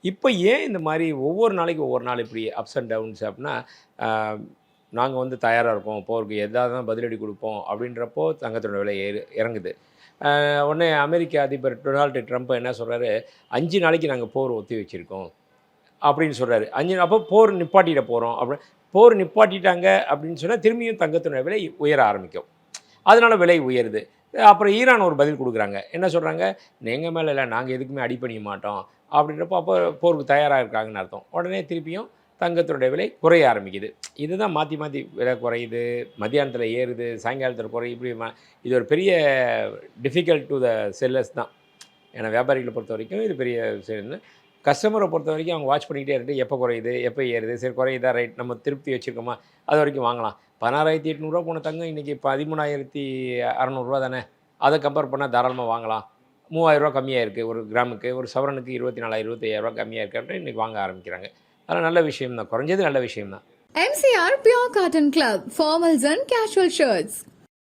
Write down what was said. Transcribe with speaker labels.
Speaker 1: இப்போ ஏன் இந்த மாதிரி ஒவ்வொரு நாளைக்கு ஒவ்வொரு நாள் இப்படி அப்ஸ் அண்ட் டவுன்ஸ் அப்படின்னா, நாங்கள் வந்து தயாராக இருப்போம் போருக்கு எதாவது தான் பதிலடி கொடுப்போம் அப்படின்றப்போ தங்கத்தோட விலை இறங்குது. உடனே அமெரிக்க அதிபர் டொனால்டு ட்ரம்ப் என்ன சொல்கிறாரு, 5 நாளைக்கு நாங்கள் போர் ஒத்தி வச்சுருக்கோம் அப்படின்னு சொல்கிறாரு. அப்போ போர் நிப்பாட்டிட போகிறோம் அப்படின்னு. போர் நிப்பாட்டிட்டாங்க அப்படின்னு சொன்னால் திரும்பியும் தங்கத்தினுடைய விலை உயர ஆரம்பிக்கும். அதனால விலை உயருது. அப்புறம் ஈரான் ஒரு பதில் குடுக்குறாங்க. என்ன சொல்றாங்க, "எங்க மேல இல்ல, நாங்க எதுக்குமே அடிபணிய மாட்டோம்." அப்படின்றப்போ அப்போ போருக்கு தயாரா இருக்காங்கன்னு அர்த்தம். உடனே திருப்பியும் தங்கத்தினுடைய விலை குறைய ஆரம்பிக்குது. இதுதான் மாத்தி மாத்தி விலை குறையுது, மத்தியானத்தில ஏறுது, சாயங்காலத்தில குறையுது. இப்படி இது ஒரு பெரிய டிஃபிகல்ட் டூ த செல்லர்ஸ் தான். ஏன்னா வியாபாரிகள பொறுத்தவரைக்கும் இது பெரிய விஷயம்னு. கஸ்டமரை பொறுத்தவரைக்கும் அவங்க வாட்ச் பண்ணிக்கிட்டே இருந்துட்டு, எப்போ குறையுது, எப்போ ஏறுது, சரி குறையுதா ரைட் நம்ம திருப்தி வச்சுருக்கோமா, அதுவரைக்கும் வாங்கலாம். ரூ. 16,800 போன தங்கம் இன்றைக்கி இப்போ 13,600 தானே. அதை கம்பேர் பண்ணால் தாராளமாக வாங்கலாம். ரூ. 3,000 கம்மியாக இருக்குது ஒரு கிராமுக்கு. ஒரு சவரனுக்கு 24,000 25,000 கம்மியாக இருக்குது அப்படின்ட்டு இன்றைக்கி வாங்க ஆரம்பிக்கிறாங்க. அதெல்லாம் நல்ல விஷயம் தான். குறைஞ்சது நல்ல விஷயம் தான்.
Speaker 2: MCR Pure Cotton Club, formals and casual shirts.